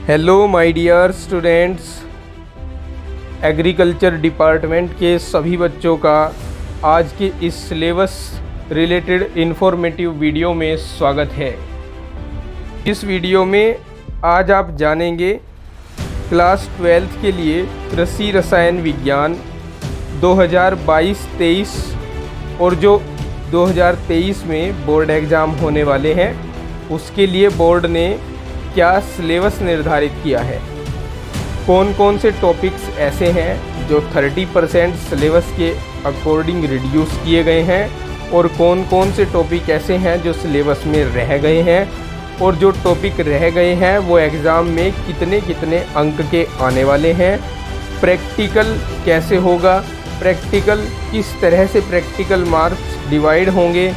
Hello my dear students, agriculture department के सभी बच्चों का आज के इस सिलेबस रिलेटेड इन्फॉर्मेटिव वीडियो में स्वागत है। इस वीडियो में आज आप जानेंगे क्लास 12th के लिए कृषि रसायन विज्ञान 2022-23 और जो 2023 में बोर्ड एग्ज़ाम होने वाले हैं उसके लिए बोर्ड ने क्या सिलेबस निर्धारित किया है। कौन कौन से टॉपिक्स ऐसे हैं जो 30% सिलेबस के अकॉर्डिंग रिड्यूस किए गए हैं और कौन कौन से टॉपिक ऐसे हैं जो सिलेबस में रह गए हैं, और जो टॉपिक रह गए हैं वो एग्ज़ाम में कितने कितने अंक के आने वाले हैं। प्रैक्टिकल कैसे होगा, प्रैक्टिकल किस तरह से प्रैक्टिकल मार्क्स डिवाइड होंगे,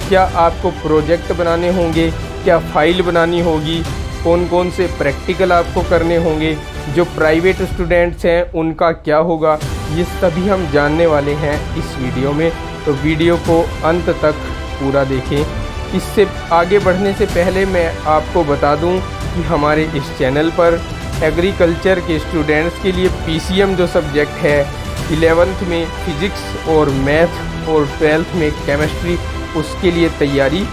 क्या आपको प्रोजेक्ट बनाने होंगे, क्या फाइल बनानी होगी, कौन कौन से प्रैक्टिकल आपको करने होंगे, जो प्राइवेट स्टूडेंट्स हैं उनका क्या होगा, ये सभी हम जानने वाले हैं इस वीडियो में। तो वीडियो को अंत तक पूरा देखें। इससे आगे बढ़ने से पहले मैं आपको बता दूं कि हमारे इस चैनल पर एग्रीकल्चर के स्टूडेंट्स के लिए पीसीएम जो सब्जेक्ट है 11th में फिज़िक्स और मैथ और 12th में केमिस्ट्री, उसके लिए तैयारी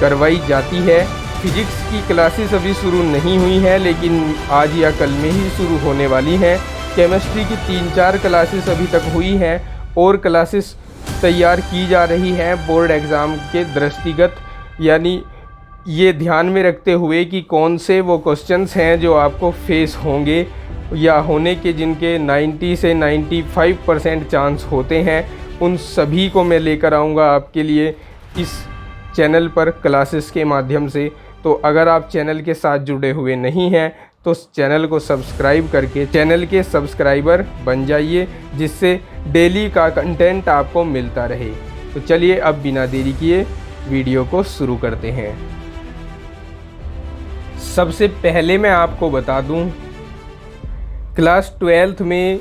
करवाई जाती है। फिज़िक्स की क्लासेस अभी शुरू नहीं हुई हैं लेकिन आज या कल में ही शुरू होने वाली हैं। केमिस्ट्री की 3-4 क्लासेस अभी तक हुई हैं और क्लासेस तैयार की जा रही हैं बोर्ड एग्ज़ाम के दृष्टिगत, यानी ये ध्यान में रखते हुए कि कौन से वो क्वेश्चंस हैं जो आपको फेस होंगे या होने के जिनके 90 से 95% चांस होते हैं, उन सभी को मैं लेकर आऊँगा आपके लिए इस चैनल पर क्लासेस के माध्यम से। तो अगर आप चैनल के साथ जुड़े हुए नहीं हैं तो चैनल को सब्सक्राइब करके चैनल के सब्सक्राइबर बन जाइए, जिससे डेली का कंटेंट आपको मिलता रहे। तो चलिए अब बिना देरी किए वीडियो को शुरू करते हैं। सबसे पहले मैं आपको बता दूं, क्लास 12th में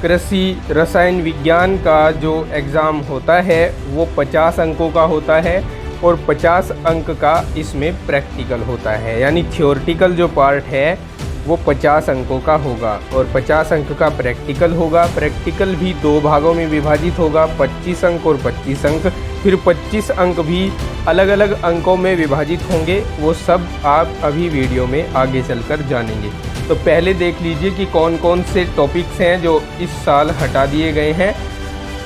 कृषि रसायन विज्ञान का जो एग्ज़ाम होता है वो 50 अंकों का होता है और 50 अंक का इसमें प्रैक्टिकल होता है, यानी थ्योरेटिकल जो पार्ट है वो 50 अंकों का होगा और 50 अंक का प्रैक्टिकल होगा। प्रैक्टिकल भी 2 भागों में विभाजित होगा, 25 अंक और 25 अंक। फिर 25 अंक भी अलग अलग अंकों में विभाजित होंगे, वो सब आप अभी वीडियो में आगे चलकर जानेंगे। तो पहले देख लीजिए कि कौन कौन से टॉपिक्स हैं जो इस साल हटा दिए गए हैं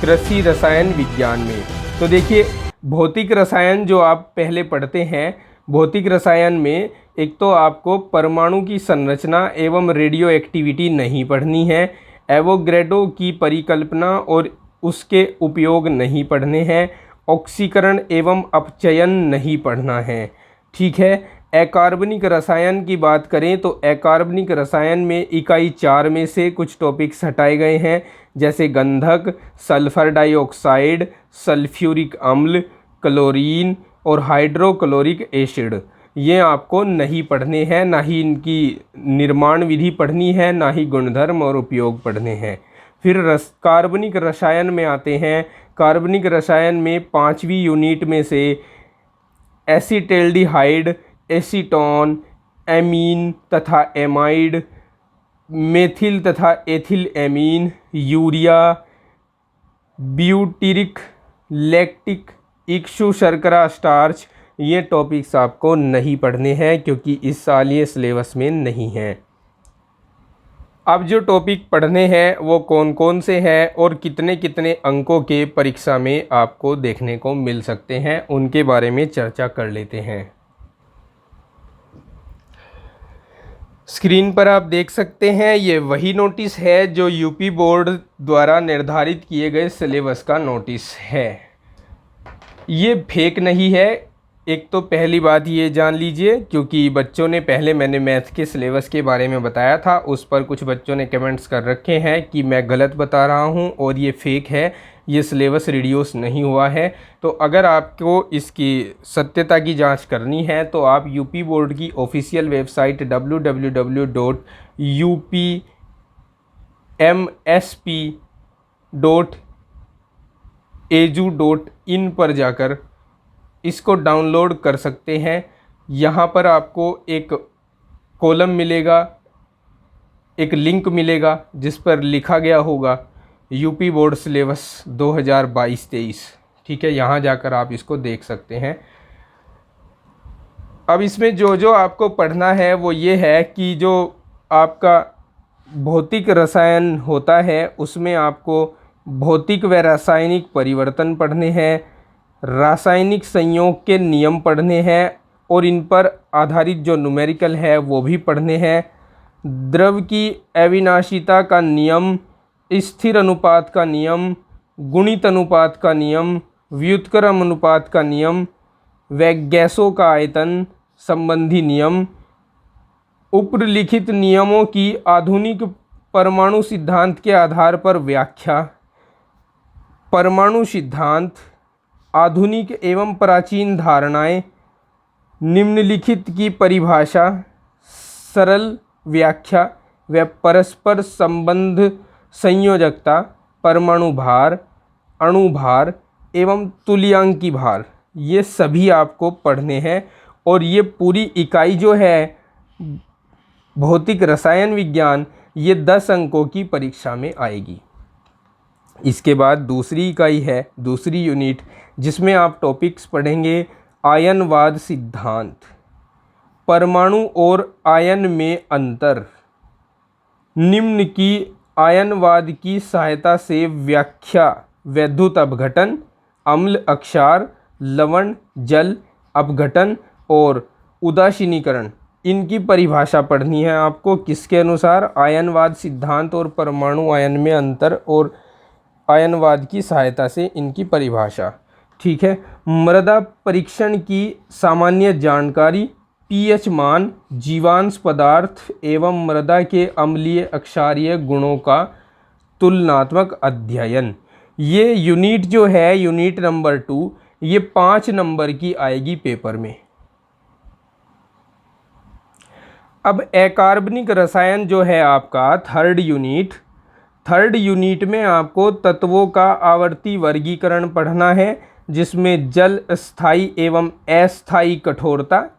कृषि रसायन विज्ञान में। तो देखिए, भौतिक रसायन जो आप पहले पढ़ते हैं, भौतिक रसायन में एक तो आपको परमाणु की संरचना एवं रेडियो एक्टिविटी नहीं पढ़नी है, एवोगैड्रो की परिकल्पना और उसके उपयोग नहीं पढ़ने हैं, ऑक्सीकरण एवं अपचयन नहीं पढ़ना है, ठीक है। अकार्बनिक रसायन की बात करें तो अकार्बनिक रसायन में इकाई 4 में से कुछ टॉपिक्स हटाए गए हैं, जैसे गंधक, सल्फर डाइऑक्साइड, सल्फ्यूरिक अम्ल, क्लोरीन और हाइड्रोक्लोरिक एसिड। ये आपको नहीं पढ़ने हैं, ना ही इनकी निर्माण विधि पढ़नी है, ना ही गुणधर्म और उपयोग पढ़ने हैं। फिर कार्बनिक रसायन में आते हैं। कार्बनिक रसायन में 5वीं यूनिट में से एसिटैल्डिहाइड, एसीटोन, एमीन तथा एमाइड, मेथिल तथा ethyl amine, urea, butyric, lactic, इक्सु शर्करा स्टार्च, ये टॉपिक्स आपको नहीं पढ़ने हैं क्योंकि इस साल ये सिलेबस में नहीं हैं। अब जो टॉपिक पढ़ने हैं वो कौन कौन से हैं और कितने कितने अंकों के परीक्षा में आपको देखने को मिल सकते हैं, उनके बारे में चर्चा कर लेते हैं। स्क्रीन पर आप देख सकते हैं, ये वही नोटिस है जो यूपी बोर्ड द्वारा निर्धारित किए गए सिलेबस का नोटिस है। ये फेक नहीं है, एक तो पहली बात ये जान लीजिए, क्योंकि बच्चों ने पहले मैंने मैथ के सिलेबस के बारे में बताया था, उस पर कुछ बच्चों ने कमेंट्स कर रखे हैं कि मैं गलत बता रहा हूं और ये फेक है, ये सिलेबस रिड्यूस नहीं हुआ है। तो अगर आपको इसकी सत्यता की जांच करनी है तो आप यूपी बोर्ड की ऑफिशियल वेबसाइट www.upmsp.edu.in पर जाकर इसको डाउनलोड कर सकते हैं। यहाँ पर आपको एक कॉलम मिलेगा एक लिंक मिलेगा जिस पर लिखा गया होगा यूपी बोर्ड सिलेबस 2022-23। ठीक है, यहाँ जाकर आप इसको देख सकते हैं। अब इसमें जो जो आपको पढ़ना है वो ये है कि जो आपका भौतिक रसायन होता है उसमें आपको भौतिक व रासायनिक परिवर्तन पढ़ने हैं, रासायनिक संयोग के नियम पढ़ने हैं और इन पर आधारित जो न्यूमेरिकल है वो भी पढ़ने हैं। द्रव की अविनाशिता का नियम, स्थिर अनुपात का नियम, गुणित अनुपात का नियम, व्युत्क्रम अनुपात का नियम व गैसों का आयतन संबंधी नियम, उपलिखित नियमों की आधुनिक परमाणु सिद्धांत के आधार पर व्याख्या, परमाणु सिद्धांत, आधुनिक एवं प्राचीन धारणाएं, निम्नलिखित की परिभाषा, सरल व्याख्या व परस्पर संबंध, संयोजकता, परमाणु भार, अणु भार एवं तुल्यांकी भार, ये सभी आपको पढ़ने हैं। और ये पूरी इकाई जो है भौतिक रसायन विज्ञान, ये 10 अंकों की परीक्षा में आएगी। इसके बाद दूसरी इकाई है, दूसरी यूनिट, जिसमें आप टॉपिक्स पढ़ेंगे आयनवाद सिद्धांत, परमाणु और आयन में अंतर, निम्न की आयनवाद की सहायता से व्याख्या, वैद्युत अपघटन, अम्ल अक्षार, लवण जल अपघटन और उदासीनीकरण, इनकी परिभाषा पढ़नी है आपको। किसके अनुसार? आयनवाद सिद्धांत और परमाणु आयन में अंतर और आयनवाद की सहायता से इनकी परिभाषा। ठीक है, मृदा परीक्षण की सामान्य जानकारी, पीएच मान, जीवांश पदार्थ एवं मृदा के अम्लीय क्षारीय गुणों का तुलनात्मक अध्ययन। ये यूनिट जो है, यूनिट नंबर 2, ये 5 नंबर की आएगी पेपर में। अब अकार्बनिक रसायन जो है आपका थर्ड यूनिट में आपको तत्वों का आवर्ती वर्गीकरण पढ़ना है, जिसमें जल स्थायी एवं अस्थायी कठोरता,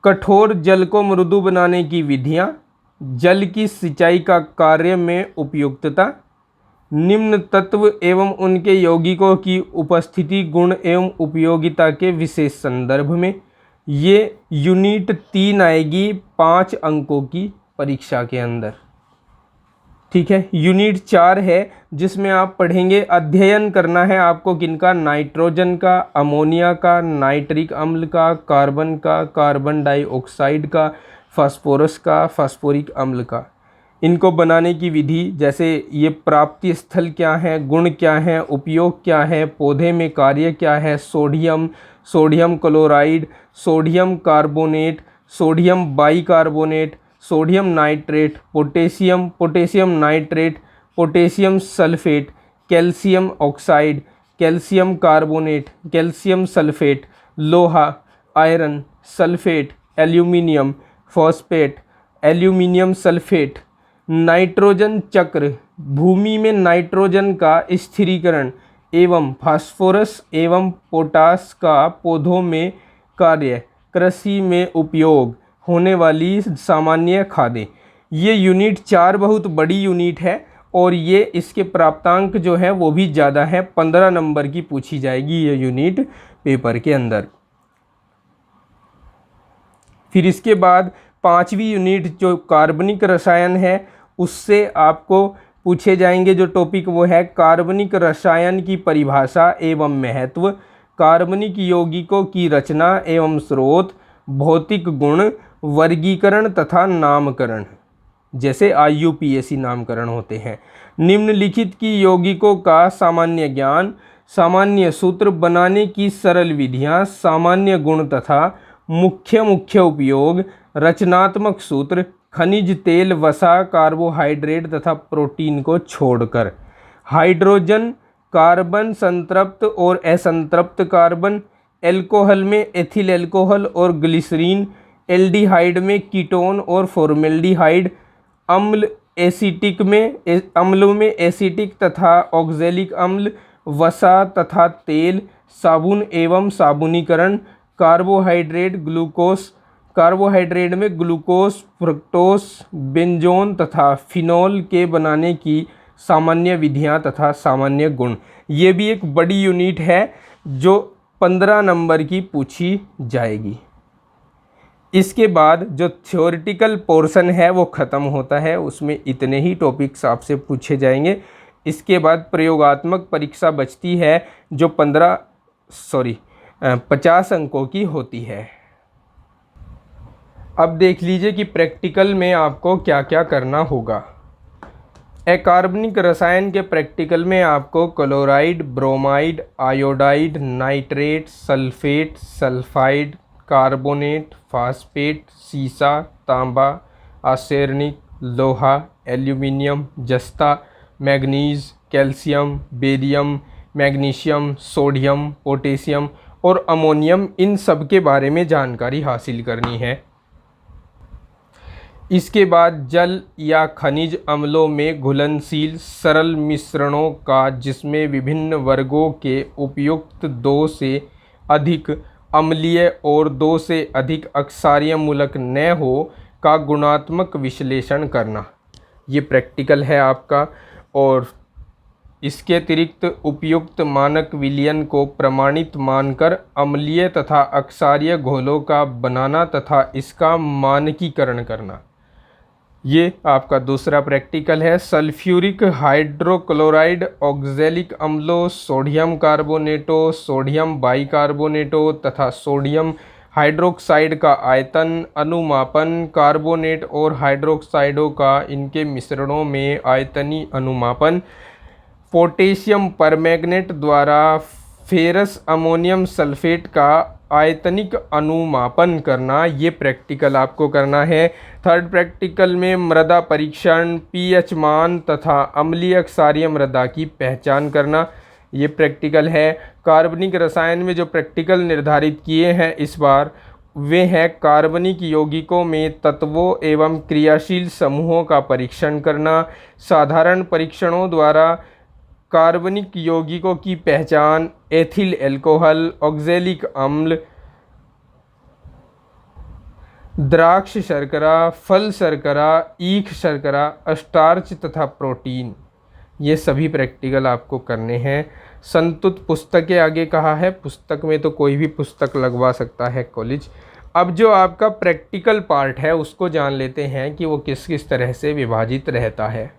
कठोर जल को मृदु बनाने की विधियां, जल की सिंचाई का कार्य में उपयुक्तता, निम्न तत्व एवं उनके यौगिकों की उपस्थिति, गुण एवं उपयोगिता के विशेष संदर्भ में। ये यूनिट 3 आएगी 5 अंकों की परीक्षा के अंदर। ठीक है, यूनिट 4 है जिसमें आप पढ़ेंगे, अध्ययन करना है आपको किनका? नाइट्रोजन का, अमोनिया का, नाइट्रिक अम्ल का, कार्बन का, कार्बन डाइऑक्साइड का, फास्फोरस का, फास्फोरिक अम्ल का। इनको बनाने की विधि, जैसे ये प्राप्ति स्थल क्या है, गुण क्या है, उपयोग क्या है, पौधे में कार्य क्या है, sodium chloride, sodium carbonate, sodium bicarbonate, sodium nitrate, potassium nitrate, potassium sulphate, calcium oxide, calcium carbonate, calcium sulphate, लोहा, iron sulphate, aluminium phosphate, aluminium sulphate, nitrogen चक्र, भूमि में नाइट्रोजन का स्थिरीकरण एवं फास्फोरस एवं पोटास का पौधों में कार्य, कृषि में उपयोग होने वाली सामान्य खादें। ये यूनिट 4 बहुत बड़ी यूनिट है और ये इसके प्राप्तांक जो है वो भी ज़्यादा है, 15 नंबर की पूछी जाएगी ये यूनिट पेपर के अंदर। फिर इसके बाद 5वीं यूनिट जो कार्बनिक रसायन है, उससे आपको पूछे जाएंगे जो टॉपिक, वो है कार्बनिक रसायन की परिभाषा एवं महत्व, कार्बनिक यौगिकों की रचना एवं स्रोत, भौतिक गुण, वर्गीकरण तथा नामकरण, जैसे IUPAC नामकरण होते हैं। निम्नलिखित की यौगिकों का सामान्य ज्ञान, सामान्य सूत्र बनाने की सरल विधियां, सामान्य गुण तथा मुख्य उपयोग, रचनात्मक सूत्र, खनिज तेल, वसा, कार्बोहाइड्रेट तथा प्रोटीन को छोड़कर, हाइड्रोजन, कार्बन, संतृप्त और असंतृप्त कार्बन, एल्कोहल में एथिल एल्कोहल और ग्लिसरीन, एल्डिहाइड में कीटोन और फॉर्मेल्डिहाइड, अम्लों में एसिटिक तथा ऑक्जेलिक अम्ल, वसा तथा तेल, साबुन एवं साबुनीकरण, कार्बोहाइड्रेट, ग्लूकोज, कार्बोहाइड्रेट में ग्लूकोज, फ्रक्टोज, बेंजोन तथा फिनॉल के बनाने की सामान्य विधियां तथा सामान्य गुण। ये भी एक बड़ी यूनिट है जो 15 नंबर की पूछी जाएगी। इसके बाद जो थ्योरेटिकल पोर्शन है वो ख़त्म होता है, उसमें इतने ही टॉपिक्स आपसे पूछे जाएंगे। इसके बाद प्रयोगात्मक परीक्षा बचती है जो 50 अंकों की होती है। अब देख लीजिए कि प्रैक्टिकल में आपको क्या क्या करना होगा। अकार्बनिक रसायन के प्रैक्टिकल में आपको chloride, bromide, iodide, nitrate, sulphate, sulphide, carbonate, phosphate, सीसा, तांबा, आर्सेनिक, लोहा, एल्यूमिनियम, जस्ता, manganese, calcium, barium, magnesium, sodium, potassium और अमोनियम, इन सब के बारे में जानकारी हासिल करनी है। इसके बाद जल या खनिज अम्लों में घुलनशील सरल मिश्रणों का जिसमें विभिन्न वर्गों के उपयुक्त 2 से अधिक अम्लीय और 2 से अधिक अक्षारीय मूलक न हो का गुणात्मक विश्लेषण करना, ये प्रैक्टिकल है आपका। और इसके अतिरिक्त उपयुक्त मानक विलयन को प्रमाणित मानकर अम्लीय तथा अक्षारीय घोलों का बनाना तथा इसका मानकीकरण करना, ये आपका दूसरा प्रैक्टिकल है। सल्फ्यूरिक हाइड्रोक्लोराइड, ऑक्जेलिक अम्लों, सोडियम कार्बोनेटों, सोडियम बाइकार्बोनेटों तथा सोडियम हाइड्रोक्साइड का आयतन अनुमापन, कार्बोनेट और हाइड्रोक्साइडों का इनके मिश्रणों में आयतनीय अनुमापन, पोटेशियम परमैंगनेट द्वारा फेरस अमोनियम सल्फेट का आयतनिक अनुमापन करना, ये प्रैक्टिकल आपको करना है। थर्ड प्रैक्टिकल में मृदा परीक्षण, पीएच मान तथा अम्लीय क्षारीय मृदा की पहचान करना, ये प्रैक्टिकल है। कार्बनिक रसायन में जो प्रैक्टिकल निर्धारित किए हैं इस बार वे हैं कार्बनिक यौगिकों में तत्वों एवं क्रियाशील समूहों का परीक्षण करना, साधारण परीक्षणों द्वारा कार्बनिक यौगिकों की पहचान, एथिल अल्कोहल, ऑक्जेलिक अम्ल, द्राक्ष शर्करा, फल शर्करा, ईख शर्करा, स्टार्च तथा प्रोटीन, ये सभी प्रैक्टिकल आपको करने हैं। संतुत पुस्तक के आगे कहा है, पुस्तक में तो कोई भी पुस्तक लगवा सकता है कॉलेज। अब जो आपका प्रैक्टिकल पार्ट है उसको जान लेते हैं कि वो किस किस तरह से विभाजित रहता है।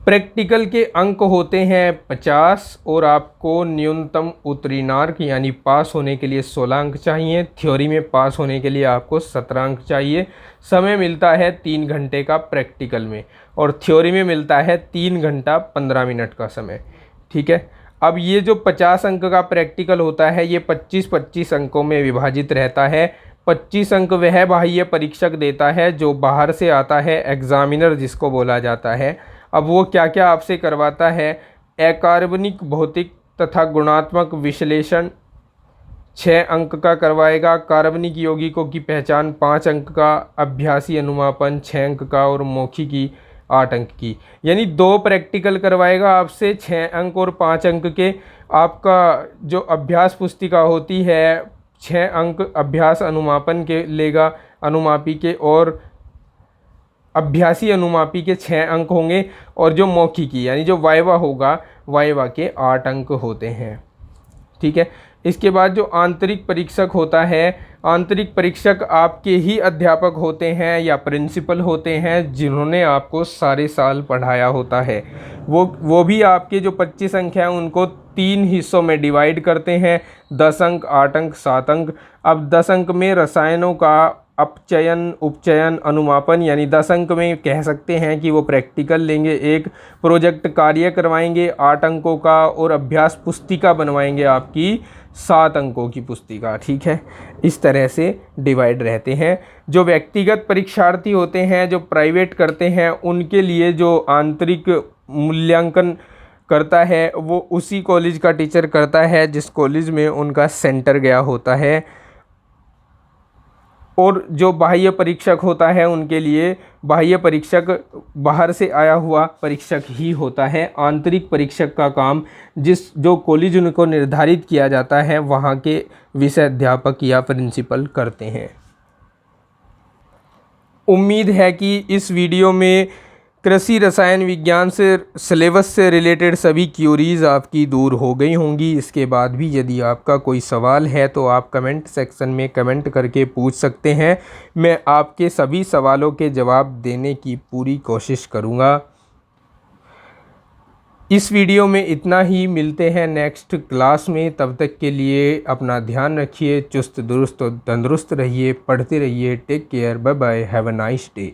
प्रैक्टिकल के अंक होते हैं 50 और आपको न्यूनतम उत्तीर्णांक यानी पास होने के लिए 16 अंक चाहिए। थ्योरी में पास होने के लिए आपको 17 अंक चाहिए। समय मिलता है 3 घंटे का प्रैक्टिकल में और थ्योरी में मिलता है 3 घंटा 15 मिनट का समय। ठीक है, अब ये जो 50 अंक का प्रैक्टिकल होता है ये 25-25 अंकों में विभाजित रहता है। 25 अंक वह बाह्य परीक्षक देता है जो बाहर से आता है, एग्जामिनर जिसको बोला जाता है। अब वो क्या क्या आपसे करवाता है, अकार्बनिक भौतिक तथा गुणात्मक विश्लेषण 6 अंक का करवाएगा, कार्बनिक यौगिकों की पहचान 5 अंक का, अभ्यासी अनुमापन 6 अंक का और मौखिकी 8 अंक की, यानी 2 प्रैक्टिकल करवाएगा आपसे 6 अंक और 5 अंक के। आपका जो अभ्यास पुस्तिका होती है 6 अंक अभ्यास अनुमापन के लेगा, अनुमापी के, और अभ्यासी अनुमापी के 6 अंक होंगे और जो मौखिकी यानी जो वाइवा होगा वाइवा के 8 अंक होते हैं। ठीक है, इसके बाद जो आंतरिक परीक्षक होता है, आंतरिक परीक्षक आपके ही अध्यापक होते हैं या प्रिंसिपल होते हैं जिन्होंने आपको सारे साल पढ़ाया होता है। वो भी आपके जो 25 अंक हैं उनको 3 हिस्सों में डिवाइड करते हैं, 10 अंक, 8 अंक, 7 अंक। अब 10 अंक में रसायनों का अपचयन, उपचयन, अनुमापन, यानी 10 अंक में कह सकते हैं कि वो प्रैक्टिकल लेंगे, एक प्रोजेक्ट कार्य करवाएंगे 8 अंकों का और अभ्यास पुस्तिका बनवाएंगे आपकी 7 अंकों की पुस्तिका। ठीक है, इस तरह से डिवाइड रहते हैं। जो व्यक्तिगत परीक्षार्थी होते हैं जो प्राइवेट करते हैं उनके लिए जो आंतरिक मूल्यांकन करता है वो उसी कॉलेज का टीचर करता है जिस कॉलेज में उनका सेंटर गया होता है। और जो बाह्य परीक्षक होता है उनके लिए बाह्य परीक्षक बाहर से आया हुआ परीक्षक ही होता है। आंतरिक परीक्षक का काम जो कॉलेज उनको निर्धारित किया जाता है वहाँ के विषय अध्यापक या प्रिंसिपल करते हैं। उम्मीद है कि इस वीडियो में कृषि रसायन विज्ञान से सिलेबस से रिलेटेड सभी क्यूरीज आपकी दूर हो गई होंगी। इसके बाद भी यदि आपका कोई सवाल है तो आप कमेंट सेक्शन में कमेंट करके पूछ सकते हैं। मैं आपके सभी सवालों के जवाब देने की पूरी कोशिश करूँगा। इस वीडियो में इतना ही। मिलते हैं नेक्स्ट क्लास में। तब तक के लिए अपना ध्यान रखिए, चुस्त दुरुस्त और तंदुरुस्त रहिए, पढ़ते रहिए। Take care, bye bye, have a nice day.